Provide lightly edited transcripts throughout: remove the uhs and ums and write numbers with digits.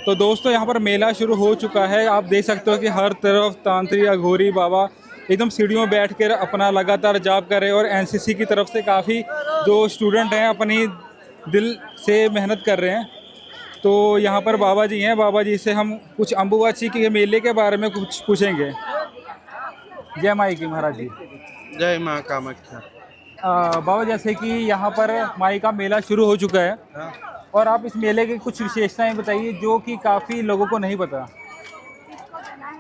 तो दोस्तों यहाँ पर मेला शुरू हो चुका है। आप देख सकते हो कि हर तरफ तांत्रिक अघोरी बाबा एकदम सीढ़ियों में बैठ कर अपना लगातार जाप कर रहे हैं और एनसीसी की तरफ से काफ़ी जो स्टूडेंट हैं अपनी दिल से मेहनत कर रहे हैं। तो यहाँ पर बाबा जी हैं, बाबा जी से हम कुछ अम्बुबाची के मेले के बारे में कुछ पूछेंगे। जय माई की महाराज जी। जय माँ कामाख्या। बाबा जैसे कि यहाँ पर माई का मेला शुरू हो चुका है और आप इस मेले की कुछ विशेषताएं बताइए जो कि काफ़ी लोगों को नहीं पता।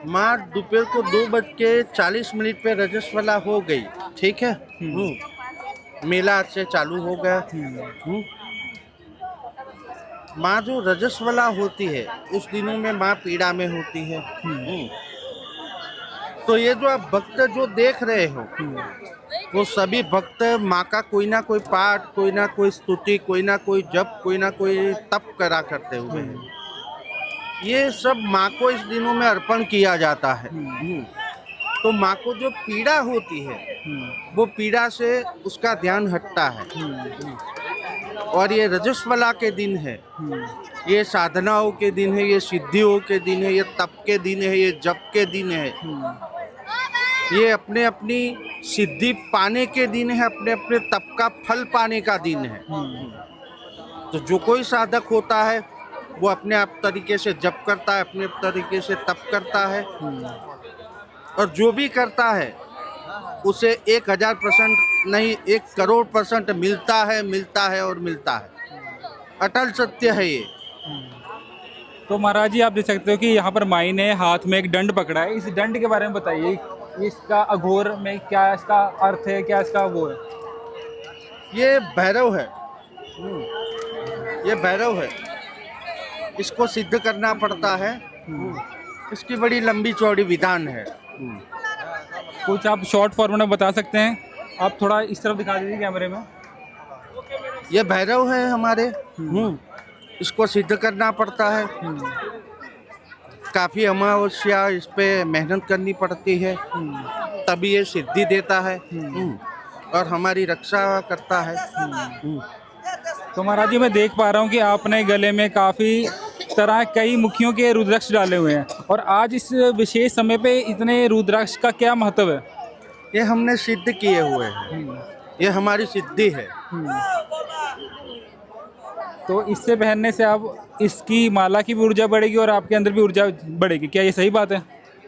माँ दोपहर को 2:40 पे रजस्वला हो गई, ठीक है। मेला आज से चालू हो गया। माँ जो रजस्वला होती है उस दिनों में माँ पीड़ा में होती है। तो ये जो आप भक्त जो देख रहे हो वो सभी भक्त माँ का कोई ना कोई पाठ, कोई ना कोई स्तुति, कोई ना कोई जप, कोई ना कोई तप करा करते हुए हैं। ये सब माँ को इस दिनों में अर्पण किया जाता है। तो माँ को जो पीड़ा होती है वो पीड़ा से उसका ध्यान हटता है। और ये रजस्वला के दिन है, ये साधनाओं के दिन है, ये सिद्धियों के दिन है, ये तप के दिन है, ये जप के दिन है, ये अपने अपनी सिद्धि पाने के दिन है, अपने अपने तप का फल पाने का दिन है। तो जो कोई साधक होता है वो अपने आप तरीके से जप करता है, अपने तरीके से तप करता है और जो भी करता है उसे 1000% नहीं 1,00,00,000% मिलता है, मिलता है और मिलता है। अटल सत्य है ये। तो महाराज जी आप देख सकते हो कि यहाँ पर माई ने हाथ में एक दंड पकड़ा है। इस दंड के बारे में बताइए, इसका अघोर में क्या इसका अर्थ है, क्या इसका वो है? ये भैरव है, ये भैरव है। इसको सिद्ध करना पड़ता है। इसकी बड़ी लंबी चौड़ी विधान है। कुछ आप शॉर्ट फॉर्म में बता सकते हैं? आप थोड़ा इस तरफ दिखा दीजिए कैमरे में। ये भैरव है हमारे। इसको सिद्ध करना पड़ता है। काफ़ी अमावस्या इस पे मेहनत करनी पड़ती है, तभी ये सिद्धि देता है और हमारी रक्षा करता है। तो महाराज जी मैं देख पा रहा हूँ कि आपने गले में काफ़ी तरह कई मुखियों के रुद्राक्ष डाले हुए हैं और आज इस विशेष समय पे इतने रुद्राक्ष का क्या महत्व है? ये हमने सिद्ध किए हुए हैं, ये हमारी सिद्धि है। तो इससे पहनने से आप इसकी माला की भी ऊर्जा बढ़ेगी और आपके अंदर भी ऊर्जा बढ़ेगी, क्या ये सही बात है?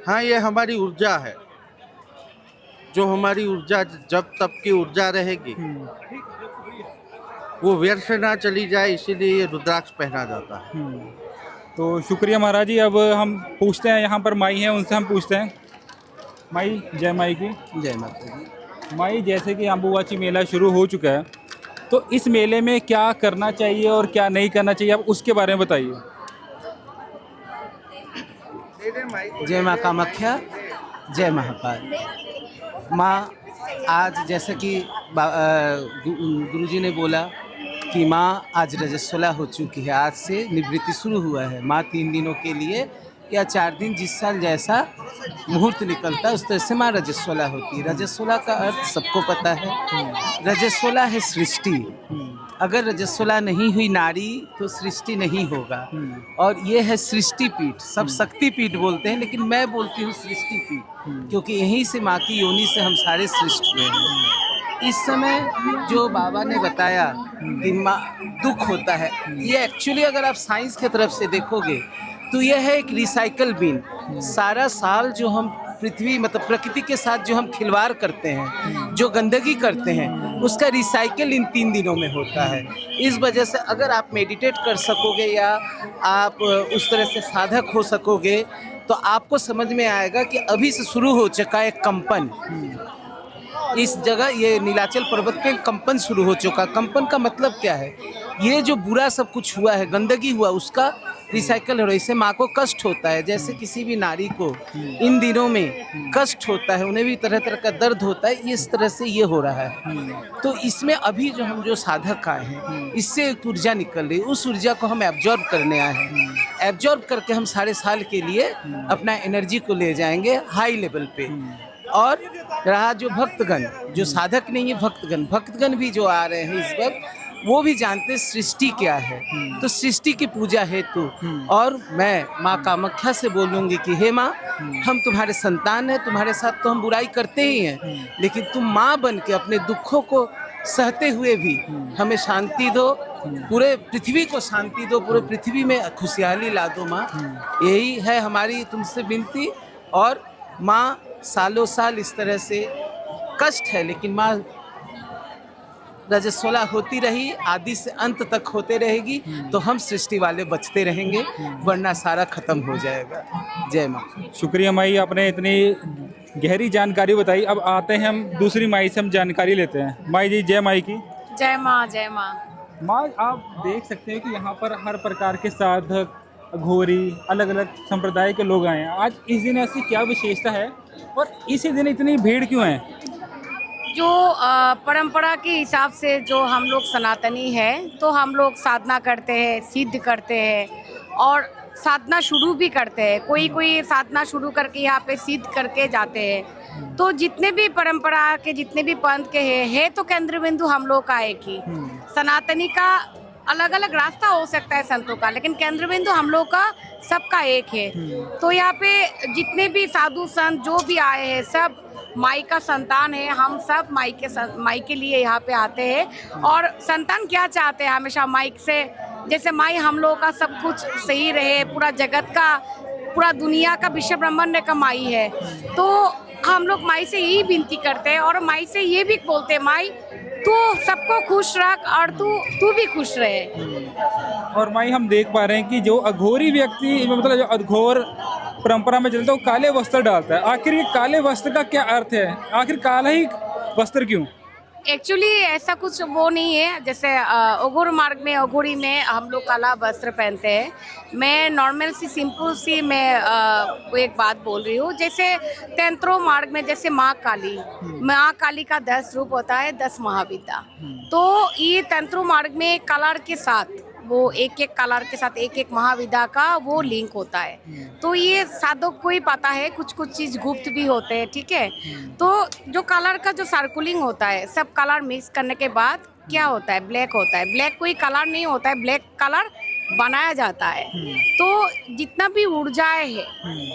हाँ, ये हमारी ऊर्जा है। जो हमारी ऊर्जा जब तब की ऊर्जा रहेगी वो व्यर्थ ना चली जाए, इसीलिए ये रुद्राक्ष पहना जाता है। तो शुक्रिया महाराज जी। अब हम पूछते हैं, यहाँ पर माई हैं उनसे हम पूछते हैं। माई, जय माई की। जय माता दी। माई जैसे कि अम्बुबाची मेला शुरू हो चुका है तो इस मेले में क्या करना चाहिए और क्या नहीं करना चाहिए, आप उसके बारे में बताइए। जय माँ कामाख्या, जय महाकाल। माँ आज जैसे कि गुरुजी ने बोला कि माँ आज रजस्वला हो चुकी है, आज से निवृत्ति शुरू हुआ है। माँ 3 दिनों के लिए या 4 दिन जिस साल जैसा मुहूर्त निकलता है उस तरह से माँ रजस्वला होती है। रजस्वला का अर्थ सबको पता है। रजस्वला है सृष्टि। अगर रजस्वला नहीं हुई नारी तो सृष्टि नहीं होगा। और ये है सृष्टि पीठ। सब शक्ति पीठ बोलते हैं लेकिन मैं बोलती हूँ सृष्टि पीठ, क्योंकि यहीं से माँ की योनि से हम सारे सृष्टि हुए हैं। इस समय जो बाबा ने बताया कि माँ दुख होता है, ये एक्चुअली अगर आप साइंस की तरफ से देखोगे तो यह है एक रिसाइकल बिन। सारा साल जो हम पृथ्वी मतलब प्रकृति के साथ जो हम खिलवाड़ करते हैं, जो गंदगी करते हैं, उसका रिसाइकल इन 3 दिनों में होता है। इस वजह से अगर आप मेडिटेट कर सकोगे या आप उस तरह से साधक हो सकोगे तो आपको समझ में आएगा कि अभी से शुरू हो चुका है कंपन। इस जगह ये नीलाचल पर्वत पे कंपन शुरू हो चुका। कंपन का मतलब क्या है? ये जो बुरा सब कुछ हुआ है, गंदगी हुआ, उसका रिसाइकल हो रहा है। इससे माँ को कष्ट होता है। जैसे किसी भी नारी को इन दिनों में कष्ट होता है, उन्हें भी तरह तरह का दर्द होता है, इस तरह से ये हो रहा है। तो इसमें अभी जो हम जो साधक आए हैं, इससे एक ऊर्जा निकल रही है। उस ऊर्जा को हम एब्जॉर्ब करने आए हैं। एब्जॉर्ब करके हम सारे साल के लिए अपना एनर्जी को ले जाएंगे हाई लेवल पे। और रहा जो भक्तगण, जो साधक नहीं है, भक्तगण भी जो आ रहे हैं इस वक्त, वो भी जानते सृष्टि क्या है। तो सृष्टि की पूजा हेतु और मैं माँ कामाख्या से बोलूँगी कि हे माँ, हम तुम्हारे संतान हैं, तुम्हारे साथ तो हम बुराई करते ही हैं, लेकिन तुम माँ बन के अपने दुखों को सहते हुए भी हमें शांति दो, पूरे पृथ्वी को शांति दो, पूरे पृथ्वी में खुशहाली ला दो माँ। यही है हमारी तुमसे विनती। और माँ, सालों साल इस तरह से कष्ट है, लेकिन माँ रजस्वला होती रही, आदि से अंत तक होते रहेगी, तो हम सृष्टि वाले बचते रहेंगे, वरना सारा खत्म हो जाएगा। जय माँ। शुक्रिया माई, आपने इतनी गहरी जानकारी बताई। अब आते हैं हम दूसरी माई से, हम जानकारी लेते हैं। माई जी, जय माई की। जय माँ, जय माँ। माँ, आप देख सकते हैं कि यहाँ पर हर प्रकार के साधक, अघोरी, अलग अलग संप्रदाय के लोग आए हैं। आज इस दिन ऐसी क्या विशेषता है और इसी दिन इतनी भीड़ क्यों है? जो परंपरा के हिसाब से जो हम लोग सनातनी है, तो हम लोग साधना करते हैं, सिद्ध करते हैं और साधना शुरू भी करते हैं। कोई साधना शुरू करके यहाँ पे सिद्ध करके जाते हैं। तो जितने भी परंपरा के, जितने भी पंथ के है तो केंद्र बिंदु हम लोग का एक ही। सनातनी का अलग अलग रास्ता हो सकता है संतों का, लेकिन केंद्र बिंदु हम लोग का सबका एक है। तो यहाँ पे जितने भी साधु संत जो भी आए हैं, सब माई का संतान है। हम सब माई के लिए यहाँ पे आते हैं। और संतान क्या चाहते हैं हमेशा माई से, जैसे माई हम लोगों का सब कुछ सही रहे, पूरा जगत का, पूरा दुनिया का, विश्व ब्रह्मांड का माई है। तो हम लोग माई से यही विनती करते हैं और माई से ये भी बोलते हैं, माई तू सबको खुश रख और तू भी खुश रहे। और माई, हम देख पा रहे हैं कि जो अघोरी व्यक्ति, मतलब जो अघोर परंपरा में चलता है, वो काले वस्त्र डालता है। आखिर ये काले वस्त्र का क्या अर्थ है? आखिर काला ही वस्त्र क्यों? एक्चुअली ऐसा कुछ वो नहीं है। जैसे अघोर मार्ग में, अघोरी में हम लोग काला वस्त्र पहनते हैं। मैं नॉर्मल सी, सिंपल सी मैं एक बात बोल रही हूँ। जैसे तंत्रो मार्ग में जैसे माँ काली का 10 रूप होता है, 10 महाविद्या। तो ये तंत्रो मार्ग में कलर के साथ, वो एक एक कलर के साथ एक एक महाविद्या का वो लिंक होता है। तो ये साधक को ही पता है, कुछ कुछ चीज़ गुप्त भी होते हैं, ठीक है। तो जो कलर का जो सर्कुलिंग होता है, सब कलर मिक्स करने के बाद क्या होता है, ब्लैक होता है। ब्लैक कोई कलर नहीं होता है, ब्लैक कलर बनाया जाता है। तो जितना भी ऊर्जाएं है,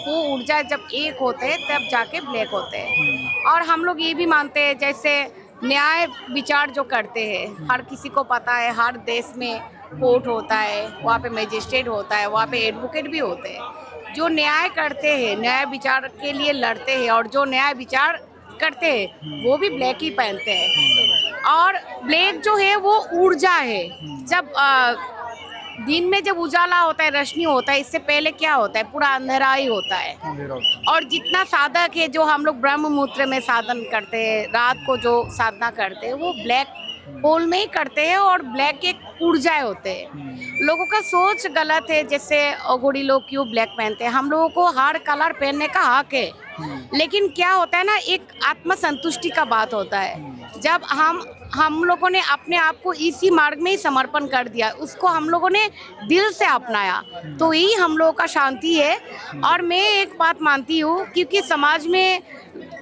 वो ऊर्जा जब एक होते हैं तब जाके ब्लैक होते हैं। और हम लोग ये भी मानते हैं, जैसे न्याय विचार जो करते हैं, हर किसी को पता है, हर देश में कोर्ट होता है, वहाँ पे मजिस्ट्रेट होता है, वहाँ पे एडवोकेट भी होते हैं। जो न्याय करते हैं, न्याय विचार के लिए लड़ते हैं, और जो न्याय विचार करते हैं वो भी ब्लैक ही पहनते हैं। और ब्लैक जो है वो ऊर्जा है। जब दिन में जब उजाला होता है, रोशनी होता है, इससे पहले क्या होता है, पूरा अंधेरा ही होता है। और जितना साधक है, जो हम लोग ब्रह्म मुहूर्त में साधन करते हैं, रात को जो साधना करते हैं, वो ब्लैक होल में ही करते हैं और ब्लैक एक ऊर्जाएं होते हैं। लोगों का सोच गलत है, जैसे अघोरी लोग क्यों ब्लैक पहनते हैं। हम लोगों को हर कलर पहनने का हक है, लेकिन क्या होता है ना, एक आत्मसंतुष्टि का बात होता है। जब हम लोगों ने अपने आप को इसी मार्ग में ही समर्पण कर दिया, उसको हम लोगों ने दिल से अपनाया, तो यही हम लोगों का शांति है। और मैं एक बात मानती हूँ, क्योंकि समाज में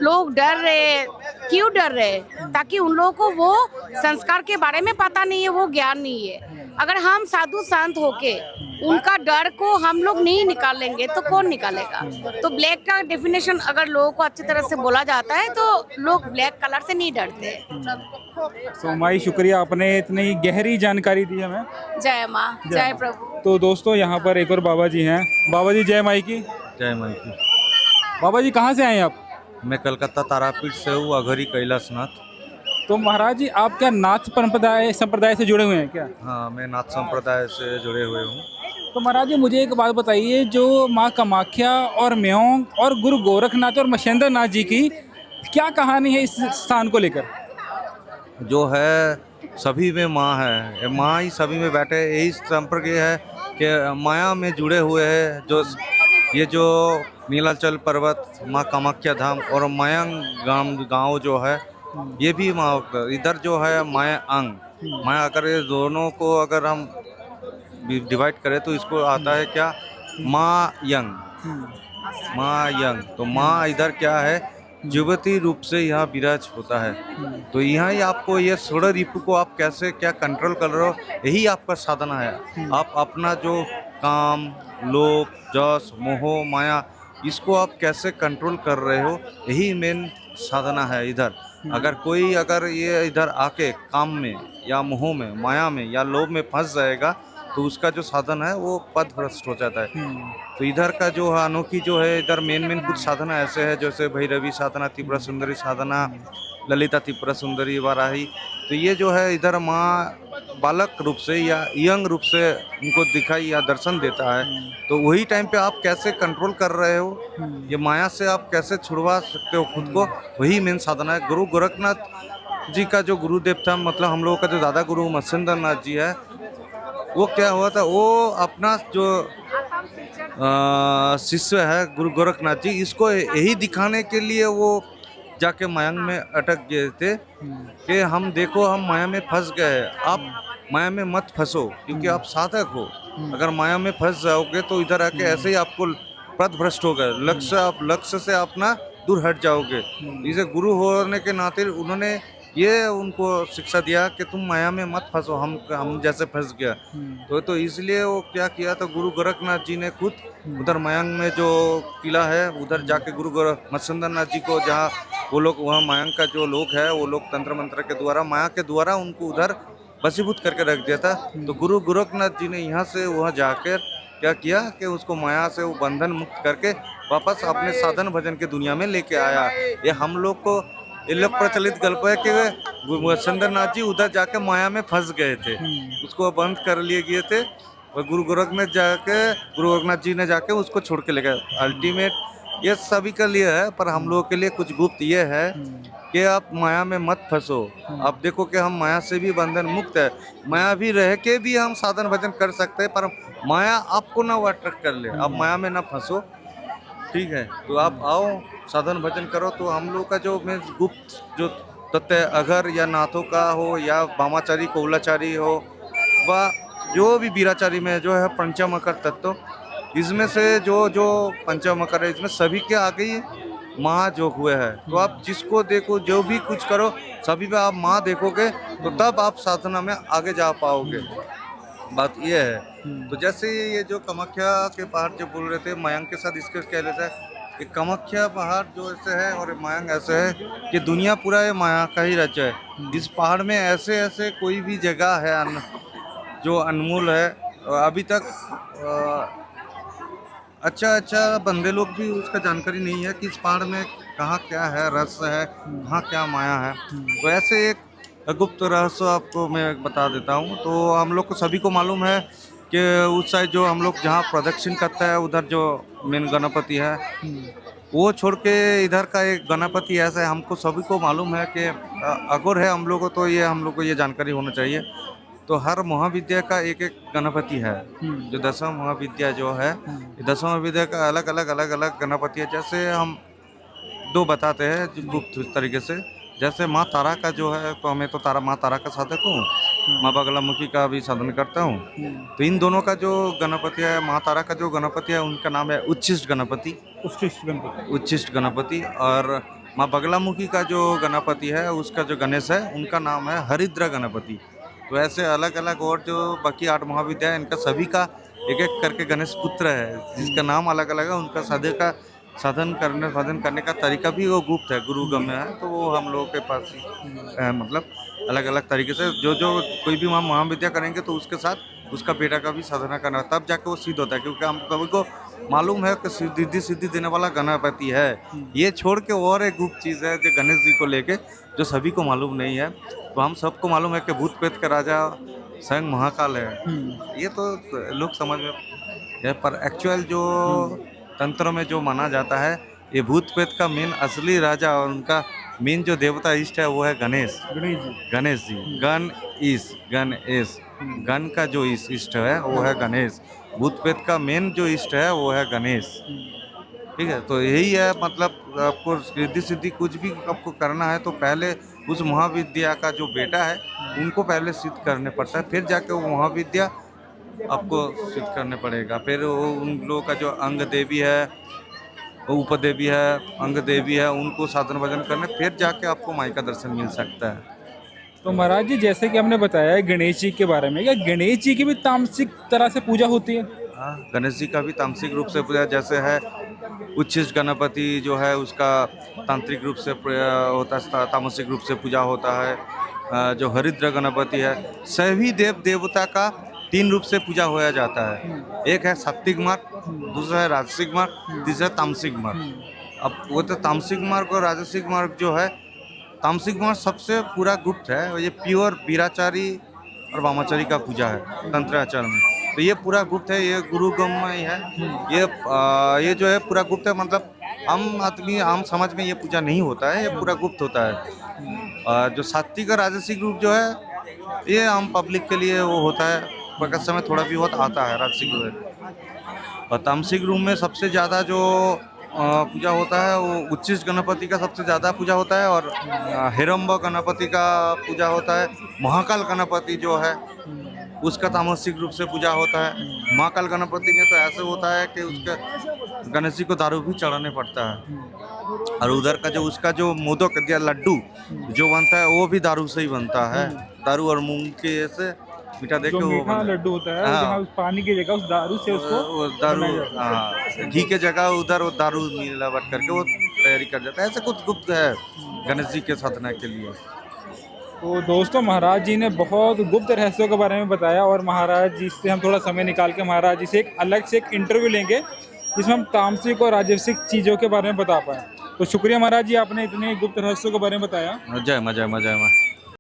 लोग डर रहे, क्यों डर रहे, ताकि उन लोगों को वो संस्कार के बारे में पता नहीं है, वो ज्ञान नहीं है। अगर हम साधु संत होके उनका डर को हम लोग नहीं निकालेंगे तो कौन निकालेगा। तो ब्लैक का डेफिनेशन अगर लोगों को अच्छी तरह से बोला जाता है तो लोग ब्लैक कलर से नहीं डरते। तो माई, शुक्रिया, आपने इतनी गहरी जानकारी दी हमें। जय माँ, जय प्रभु। तो दोस्तों, यहाँ पर एक और बाबा जी हैं। बाबा जी, जय माई की। जय माई की। बाबा जी, कहाँ से आए हैं आप? मैं कलकत्ता तारापीठ से हूँ, अघोरी कैलाशनाथ। तो महाराज जी, आप क्या नाथ संप्रदाय से जुड़े हुए हैं क्या? हाँ, मैं नाथ संप्रदाय से जुड़े हुए हूँ। तो महाराज जी, मुझे एक बात बताइए, जो माँ कामाख्या और म्योंग और गुरु गोरखनाथ और महेंद्र नाथ जी की क्या कहानी है इस स्थान को लेकर? जो है सभी में माँ है, माँ ही सभी में बैठे। यही संप्रदाय है कि माया में जुड़े हुए हैं। जो नीलाचल पर्वत, माँ कामाख्या धाम और मयंग गांव जो है, ये भी माँ, इधर जो है माया अंग, माया। अगर ये दोनों को अगर हम डिवाइड करें तो इसको आता है क्या, माँ यंग। माँ यंग। तो माँ इधर क्या है जीवती रूप से यहाँ विराज होता है। तो यहाँ ही आपको ये षोडश रिपु को आप कैसे क्या कंट्रोल कर रहे हो, यही आपका साधना है। आप अपना जो काम, लोभ, जस, मोह, माया, इसको आप कैसे कंट्रोल कर रहे हो, यही मेन साधना है इधर। अगर ये इधर आके काम में या मोह में, माया में या लोभ में फंस जाएगा तो उसका जो साधन है वो पद भ्रष्ट हो जाता है। तो इधर का जो है अनोखी जो है, इधर मेन कुछ साधना ऐसे है जैसे भैरवी साधना, त्रिपुरा सुंदरी साधना, ललिता त्रिपुरा सुंदरी, वाराही। तो ये जो है इधर माँ बालक रूप से या यंग रूप से उनको दिखाई या दर्शन देता है। तो वही टाइम पे आप कैसे कंट्रोल कर रहे हो, ये माया से आप कैसे छुड़वा सकते हो खुद को, वही मेन साधना है। गुरु गोरखनाथ जी का जो गुरुदेव था, मतलब हम लोगों का जो दादा गुरु मत्स्येंद्र नाथ जी है, वो क्या हुआ था, वो अपना जो शिष्य है गुरु गोरखनाथ जी, इसको यही दिखाने के लिए वो जाके मायांग में अटक गए थे कि हम देखो हम माया में फंस गए, आप माया में मत फंसो क्योंकि आप साधक हो। अगर माया में फंस जाओगे तो इधर आके ऐसे ही आपको पथ भ्रष्ट हो गए, लक्ष्य से अपना दूर हट जाओगे। इसे गुरु होने के नाते उन्होंने ये उनको शिक्षा दिया कि तुम माया में मत फंसो, हम जैसे फंस गया। तो इसलिए वो क्या किया, तो गुरु गोरखनाथ जी ने खुद उधर मायांग में जो किला है उधर जाके गुरु मत्स्येंद्र नाथ जी को, जहाँ वो लोग, वहाँ मायांग का जो लोग है वो लोग तंत्र मंत्र के द्वारा, माया के द्वारा उनको उधर वशीभूत करके रख दिया था। तो गुरु गोरखनाथ जी ने यहाँ से वहाँ जाकर क्या किया कि उसको माया से वो बंधन मुक्त करके वापस अपने साधन भजन के दुनिया में लेके आया। ये हम लोग को ये लोग प्रचलित गल्प है कि मत्स्येंद्र नाथ जी उधर जाके माया में फंस गए थे, उसको बंद कर लिए गए थे और गुरु गोरखनाथ जी ने जाके उसको छोड़ के ले गए। अल्टीमेट ये सभी के लिए है, पर हम लोगों के लिए कुछ गुप्त ये है कि आप माया में मत फंसो। आप देखो कि हम माया से भी बंधन मुक्त है, माया भी रह के भी हम साधन भजन कर सकते हैं, पर माया आपको ना वो अट्रैक्ट कर ले, आप माया में ना फंसो। ठीक है, तो आप आओ साधन भजन करो। तो हम लोग का जो में गुप्त जो तत्व है, अगर या नाथों का हो या वामाचारी कौलाचारी हो व जो भी वीराचारी में जो है पंचमकर तत्व, इसमें से जो पंचमकर है, इसमें सभी के आगे ही माँ जो हुए हैं। तो आप जिसको देखो, जो भी कुछ करो, सभी पे आप माँ देखोगे तो तब आप साधना में आगे जा पाओगे। बात ये है। तो जैसे ये जो कामाख्या के पहाड़ जो बोल रहे थे, मायांग के साथ इसके कह लेते हैं कि कामाख्या पहाड़ जो ऐसे है और मायांग ऐसे है कि दुनिया पूरा ये माया का ही राज्य है। इस पहाड़ में ऐसे ऐसे कोई भी जगह है जो अनमोल है, अभी तक अच्छा बंदे लोग भी उसका जानकारी नहीं है कि इस पहाड़ में कहाँ क्या है, रहस्य है, कहाँ क्या माया है। तो ऐसे एक गुप्त रहस्य आपको मैं बता देता हूँ। तो हम लोग को सभी को मालूम है कि उस साइड जो हम लोग जहाँ प्रदक्षिण करता है, उधर जो मेन गणपति है, वो छोड़ के इधर का एक गणपति ऐसा है, हमको सभी को मालूम है कि अगर है हम लोग को, तो ये हम लोग को ये जानकारी होना चाहिए। तो हर महाविद्या का एक एक गणपति है। जो 10वां महाविद्या जो है, 10वां महाविद्या का अलग अलग गणपति है। जैसे हम दो बताते हैं गुप्त तरीके से। जैसे माँ तारा का जो है, तो हमें तो माँ तारा का साधक हूँ, माँ बगलामुखी का भी साधन करता हूँ। तो इन दोनों का जो गणपति है, माँ तारा का जो गणपति है, उनका नाम है उच्छिष्ट गणपति। और माँ बगलामुखी का जो गणपति है, उसका जो गणेश है, उनका नाम है हरिद्रा गणपति। तो ऐसे अलग अलग और जो बाकी 8 महाविद्या है, इनका सभी का एक एक करके गणेश पुत्र है, जिसका नाम अलग अलग है। उनका साधन करने का तरीका भी वो गुप्त है, गुरुगम्य है। तो वो हम लोगों के पास ही है, मतलब अलग अलग तरीके से जो कोई भी महाविद्या करेंगे तो उसके साथ उसका बेटा का भी साधना करना, तब जाके वो सिद्ध होता है। क्योंकि हम सभी को मालूम है कि सिद्धि देने वाला गणपति है। ये छोड़ के और एक गुप्त चीज़ है जो गणेश जी को लेके, जो सभी को मालूम नहीं है। तो हम सबको मालूम है कि भूत प्रेत का राजा स्वयं महाकाल है। ये तो लोग समझ में है, पर एक्चुअल जो तंत्र में जो माना जाता है, ये भूत प्रेत का मेन असली राजा और उनका मेन जो देवता इष्ट है वो है गणेश जी। गण का जो इष्ट है वो है गणेश। भूत प्रेत का मेन जो इष्ट है वो है गणेश। ठीक है, तो यही है। मतलब आपको रिद्धि सिद्धि कुछ भी आपको करना है तो पहले उस महाविद्या का जो बेटा है उनको पहले सिद्ध करने पड़ता है, फिर जाके वो महाविद्या आपको सिद्ध करने पड़ेगा। फिर वो उन लोगों का जो अंग देवी है, उपदेवी है, अंग देवी है, उनको साधन भजन करने फिर जाके आपको माई का दर्शन मिल सकता है। तो महाराज जी जैसे कि हमने बताया है गणेश जी के बारे में, क्या गणेश जी की भी तामसिक तरह से पूजा होती है? हाँ, गणेश जी का भी तामसिक रूप से पूजा, जैसे है उच्छिष्ट गणपति जो है उसका तांत्रिक रूप से होता है, तामसिक रूप से पूजा होता है। जो हरिद्र गणपति है, सभी देव देवता का 3 रूप से पूजा होया जाता है। एक है सात्विक मार्ग, दूसरा है राजसिक मार्ग, तीसरा तामसिक मार्ग। अब वो तो तामसिक मार्ग और राजसिक मार्ग जो है, तामसिक मार्ग सबसे पूरा गुप्त है और ये प्योर वीराचारी और वामाचारी का पूजा है तंत्राचार में। तो ये पूरा गुप्त है, ये गुरुगम्य है। ये जो है पूरा गुप्त है, मतलब आम आदमी आम समाज में ये पूजा नहीं होता है, ये पूरा गुप्त होता है। जो सात्विक और राजसिक रूप जो है ये आम पब्लिक के लिए वो होता है, प्रकाश समय थोड़ा भी बहुत आता है राजसिक रूप। और तामसिक रूप में सबसे ज़्यादा जो पूजा होता है वो उच्छिष्ट गणपति का सबसे ज़्यादा पूजा होता है, और हिरंब गणपति का पूजा होता है। महाकाल गणपति जो है उसका तामसिक रूप से पूजा होता है। महाकाल गणपति में तो ऐसे होता है कि उसके गणेश जी को दारू भी चढ़ाने पड़ता है, और उधर का जो उसका जो मोदक या लड्डू जो बनता है वो भी दारू से ही बनता है। दारू और मूंग के ऐसे मीठा देख के जो वो मीठा बनता है। लड्डू होता है, हाँ। जहाँ उस पानी की जगह उस दारू से उसको वो दारू, बनाया जाता है। हाँ, घी के जगह उधर वो दारू मिलावट करके वो तैयारी कर जाता है। ऐसे कुछ गुप्त है गणेश जी के साधना के लिए। तो दोस्तों महाराज जी ने बहुत गुप्त रहस्यों के बारे में बताया, और महाराज जी से हम थोड़ा समय निकाल के महाराज जी से एक अलग से एक इंटरव्यू लेंगे जिसमें हम तामसिक और राजसिक चीज़ों के बारे में बता पाएँ। तो शुक्रिया महाराज जी, आपने इतने गुप्त रहस्यों के बारे में बताया। जय मां, जय मां, जय मां।